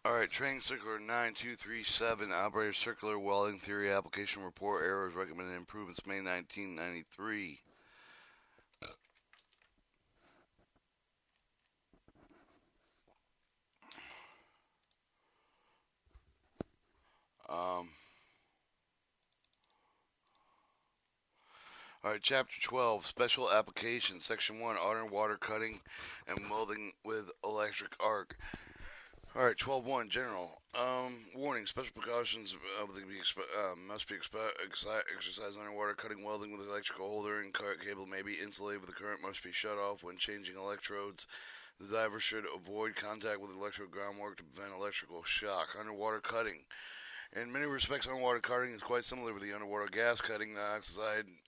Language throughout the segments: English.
Alright, training circular 9237, operator circular welding theory application report errors, recommended improvements, May 1993. Um, Alright, chapter 12, special applications, section 1, underwater cutting and welding with electric arc. Alright, 12.1, general. Warning, special precautions must be exercised underwater. Cutting welding with electrical holder and cable may be insulated, but the current must be shut off when changing electrodes. The diver should avoid contact with electrical groundwork to prevent electrical shock. Underwater cutting. In many respects, underwater cutting is quite similar to the underwater gas cutting. The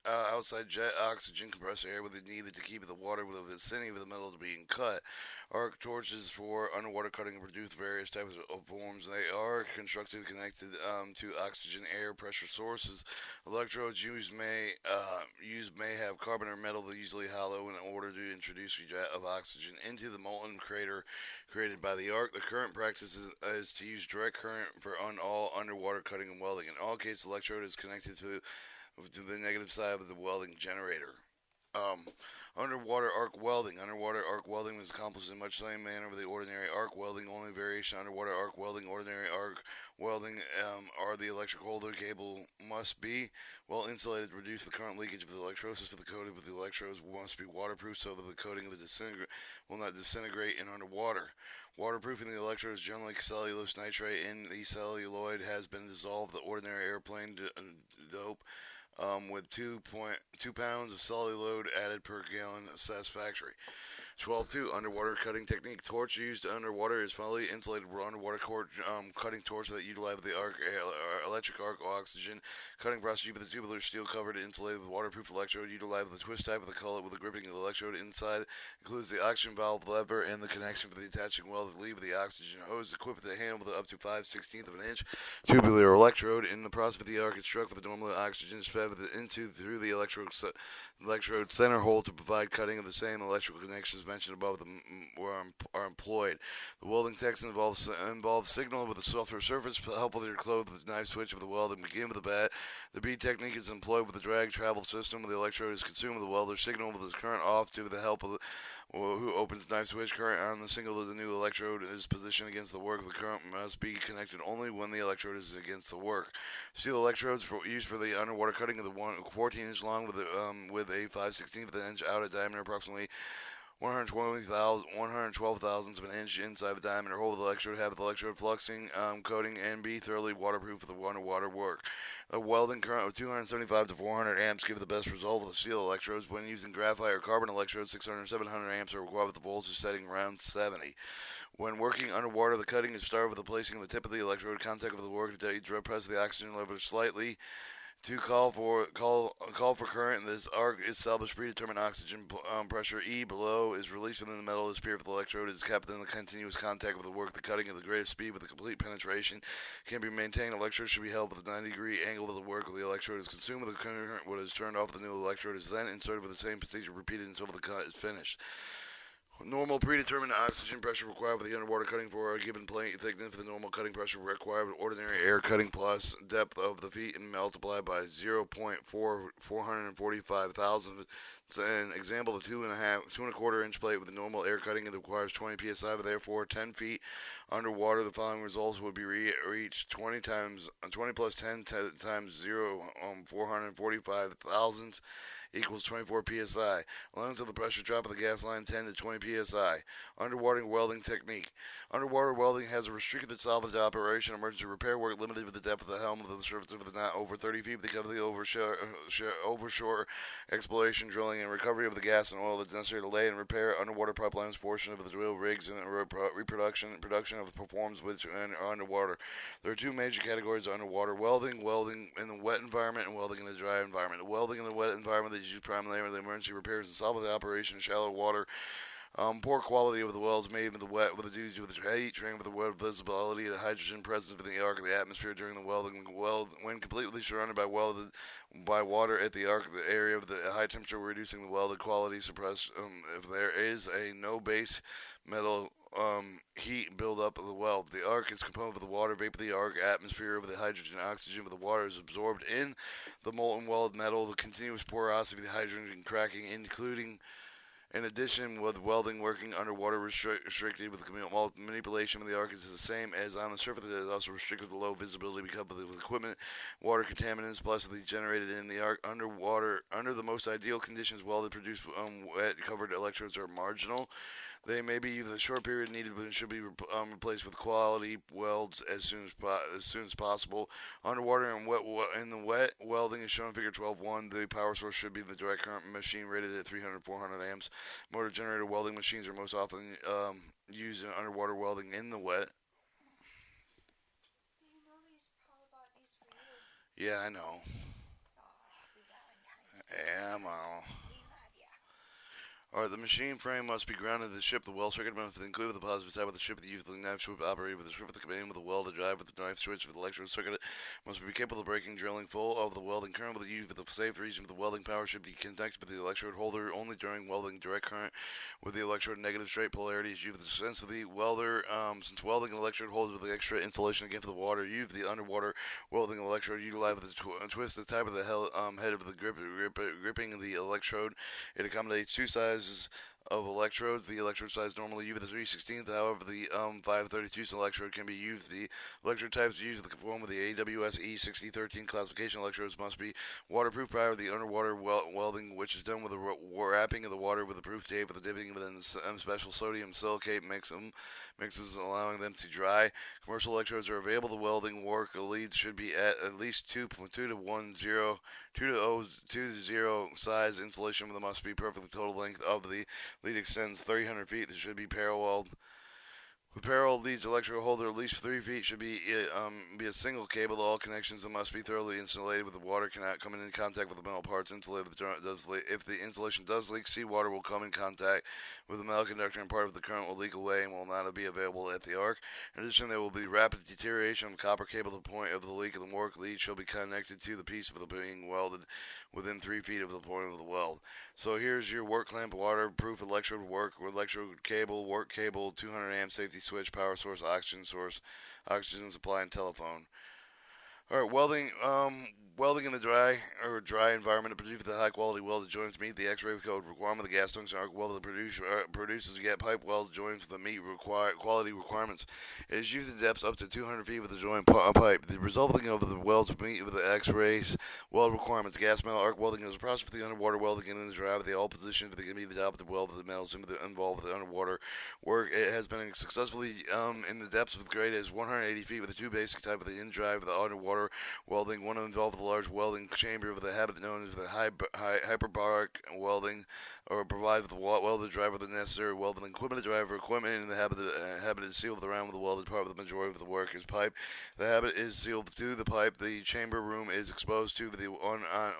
outside jet oxygen compressor air needed to keep the water within the vicinity of the metal being cut. Arc torches for underwater cutting produce various types of forms. They are constructed connected to oxygen air pressure sources. Electrodes may have carbon or metal, usually hollow, in order to introduce a jet of oxygen into the molten crater created by the arc. The current practice is to use direct current for all underwater cutting and welding. In all cases, the electrode is connected to the negative side of the welding generator. Um, Underwater arc welding. Underwater arc welding is accomplished in much the same manner with the ordinary arc welding. Only variation underwater arc welding, ordinary arc welding, are the electric holder cable must be well insulated to reduce the current leakage of the electrolysis for the coating with the electrodes must be waterproof so that the coating of will not disintegrate in underwater. Waterproofing the electrodes generally cellulose nitrate in the celluloid has been dissolved. The ordinary airplane dope with 2.2 pounds of celluloid added per gallon satisfactory. 12.2 Underwater cutting technique. Torch used underwater is fully insulated underwater cutting torch that utilizes the electric arc oxygen cutting process with a tubular steel covered insulated with waterproof electrode. Utilize the twist type of the collet with the gripping of the electrode inside. Includes the oxygen valve lever and the connection for the attaching weld to lever the oxygen hose. Equipped with a handle with up to 5/16 of an inch tubular electrode. In the process of the arc, it's struck with the normal oxygen is fed through the electrode center hole to provide cutting of the same electrical connections mentioned above are employed. The welding text involves signal with a softer surface to help with your clothes with the knife switch of the weld and begin with the bat. The bead technique is employed with the drag travel system. The electrode is consumed with the welder signal with the current off to the help of the who opens knife switch current on the single of the new electrode is positioned against the work. The current must be connected only when the electrode is against the work. Steel electrodes used for the underwater cutting of the 14-inch long with a 5/16 of an inch outer diameter, approximately 112 thousandths of an inch inside the diameter hole of the electrode. Have the electrode fluxing coating and be thoroughly waterproof for the underwater work. A welding current of 275 to 400 amps give the best result with the steel electrodes. When using graphite or carbon electrodes, 600 to 700 amps are required with the voltage setting around 70. When working underwater, the cutting is started with the placing of the tip of the electrode contact with the work to press the oxygen lever slightly to call for current. This arc established predetermined oxygen pressure E below is released within the metal. The spirit of the electrode is kept in the continuous contact with the work. The cutting at the greatest speed with the complete penetration can be maintained. Electrode should be held with a 90-degree angle of the work. When the electrode is consumed with the current, what is turned off, the new electrode is then inserted with the same procedure repeated until the cut is finished. Normal predetermined oxygen pressure required for the underwater cutting for a given plate thickness for the normal cutting pressure required with ordinary air cutting plus depth of the feet and multiplied by 0.445 thousandths. An example, the 2.25 inch plate with the normal air cutting it requires 20 psi, but therefore 10 feet underwater. The following results would be reached: 20 plus 10 times 445 thousandths equals 24 psi. Length of the pressure drop of the gas line 10 to 20 psi. Underwater welding technique. Underwater welding has a restricted salvage operation. Emergency repair work limited with the depth of the helm of the surface of the not over 30 feet because of the overshore exploration, drilling, and recovery of the gas and oil that's necessary to lay and repair underwater pipelines. Portion of the drill rigs and production of performs which underwater. There are two major categories of underwater welding: welding in the wet environment and welding in the dry environment. The welding in the wet environment is used primarily for the emergency repairs and salvage operation in shallow water. Poor quality of the welds made with the wet with the due to the heat train with the weld visibility, the hydrogen presence in the arc of the atmosphere during the welding. When completely surrounded by water at the arc, the area of the high temperature reducing the welded quality suppressed. If there is a no base metal heat buildup of the weld. The arc is composed of the water vapor of the arc, atmosphere of the hydrogen, oxygen of the water is absorbed in the molten weld metal. The continuous porosity of the hydrogen cracking, including in addition, with welding working underwater restricted with manipulation of the arc is the same as on the surface. It is also restricted with low visibility because of the equipment, water contaminants, plus the generated in the arc underwater. Under the most ideal conditions, welded produced wet covered electrodes are marginal. They may be used a short period needed, but should be replaced with quality welds as soon as possible. Underwater and in the wet welding is shown in Figure 12.1. The power source should be the direct current machine rated at 300-400 amps. Motor generated welding machines are most often used in underwater welding in the wet. You know these probably bought these for you. Yeah, I know. Happy Valentine's Day. Yeah, I'm all. We love ya. Alright, the machine frame must be grounded to the ship. The weld circuit must include the positive side with the ship. The use of the knife switch operated with the ship with the command with the weld to drive with the knife switch with the electrode circuit must be capable of breaking drilling full of the welding current with the use of the safe reason for the welding power should be connected with the electrode holder only during welding. Direct current with the electrode negative straight polarity is used with the sense of the welder. Since welding an electrode holder with the extra insulation against the water, use the underwater welding electrode utilize the twist the type of the head of the gripping the electrode. It accommodates two sizes of electrodes. The electrode size normally used with the 3/16. However, the 532 electrode can be used. The electrode types used to conform with the AWS E6013 classification. Electrodes must be waterproof prior to the underwater welding, which is done with the wrapping of the water with a proof tape with the dipping within special sodium silicate mixes, allowing them to dry. Commercial electrodes are available. The welding work leads should be at least 2 to 0 size. Insulation must be perfectly total length of the lead extends 300 feet. This should be paralleled. With parallel leads, electrical holder at least 3 feet should be a single cable. All connections must be thoroughly insulated with the water cannot come in contact with the metal parts. Insulated if the insulation does leak, seawater will come in contact with the metal conductor and part of the current will leak away and will not be available at the arc. In addition, there will be rapid deterioration of the copper cable to the point of the leak, and the work lead shall be connected to the piece of the being welded within 3 feet of the point of the weld. So here's your work clamp, waterproof electrode work, electrode cable, work cable, 200 amp safety switch, power source, oxygen supply, and telephone. All right, welding in the dry environment to produce the high quality welded joints meet the X-ray code requirement of the gas tungsten arc welder produces get pipe weld joints that meet quality requirements. It is used at depths up to 200 feet with the joint pipe. The resulting of the welds meet with the X-rays weld requirements. Gas metal arc welding is a process for the underwater welding in the dry with the all positions that can be the top of the weld of the metals involved with the underwater work. It has been successfully in the depths of grade as 180 feet with the two basic type of the in-dry with the underwater welding. One involved with a large welding chamber with a habit known as the hyperbaric welding, or provide the welded driver the necessary welding equipment. The driver equipment and the habit is sealed around with the welded part of the majority of the work is pipe. The habit is sealed to the pipe. The chamber room is exposed to the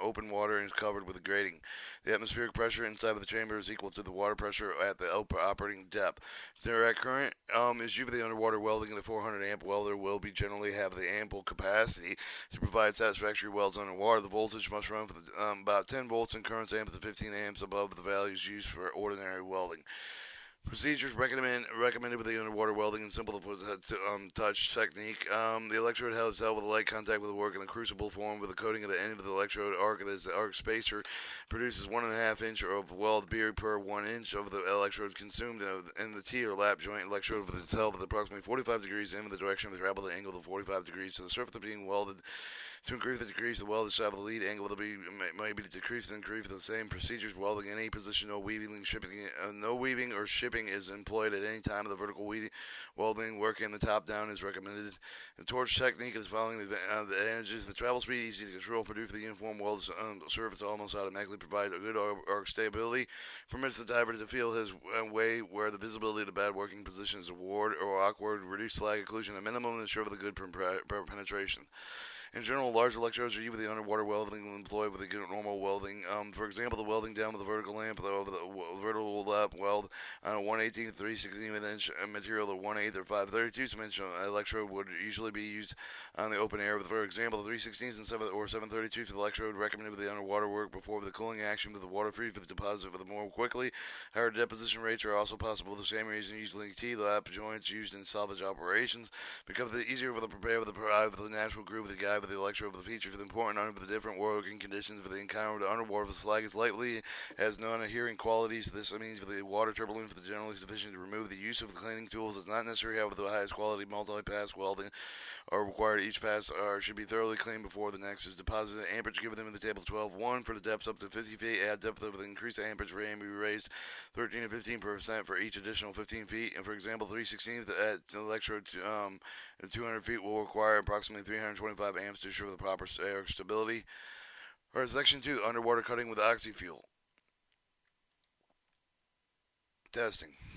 open water and is covered with a grating. The atmospheric pressure inside of the chamber is equal to the water pressure at the operating depth. Direct current is due for the underwater welding. The 400 amp welder will be generally have the ample capacity to provide satisfactory welds underwater. The voltage must run for about 10 volts and currents amp to 15 amps above the values used for ordinary welding. Procedures recommended with the underwater welding and simple touch technique. The electrode is held with a light contact with the work in a crucible form with the coating of the end of the electrode arc. As the arc spacer produces 1.5 inch of weld beard per 1 inch of the electrode consumed in the T or lap joint electrode with the held with approximately 45 degrees in the direction of the travel the angle of 45 degrees to the surface of being welded. To increase the decrease, the welded side of the lead angle may be decreased and increased with the same procedures. Welding in any position, no weaving or shipping is employed at any time of the vertical welding work in the top down is recommended. The torch technique is following the advantages. The travel speed, easy to control, produce the uniform welded surface almost automatically provide a good arc stability, permits the diver to feel his way where the visibility of the bad working position is awkward, reduce slag occlusion at minimum, and ensure the good penetration. In general, large electrodes are used with the underwater welding employed with the normal welding. For example, the welding down with the vertical lamp over the vertical lap weld on a 1/18 3/16 inch material, the 1/8 or 5/32 dimension electrode would usually be used on the open air. For example, the 3/16 and 7/32 for the electrode recommended with the underwater work before the cooling action with the water free for the deposit for the more quickly. Higher deposition rates are also possible for the same reason. Usually, T-lap joints used in salvage operations because it's easier for the prepare with the provide with the natural groove of the guide with the electrode with the feature for the important under the different working conditions for the encounter with the underwater. The slag is lightly has non-adhering qualities. This means for the water turbulent for the generally sufficient to remove the use of the cleaning tools. It's not necessary, however, the highest quality multi-pass welding are required. Each pass should be thoroughly cleaned before the next is deposited. Amperage given them in the table 12:1 for the depths up to 50 feet. Add depth of the increased amperage rate and be raised 13 to 15% for each additional 15 feet. And for example, 3/16 at electrode 200 feet will require approximately 325 amps to ensure the proper air stability. All right, section 2, underwater cutting with oxy fuel. Testing.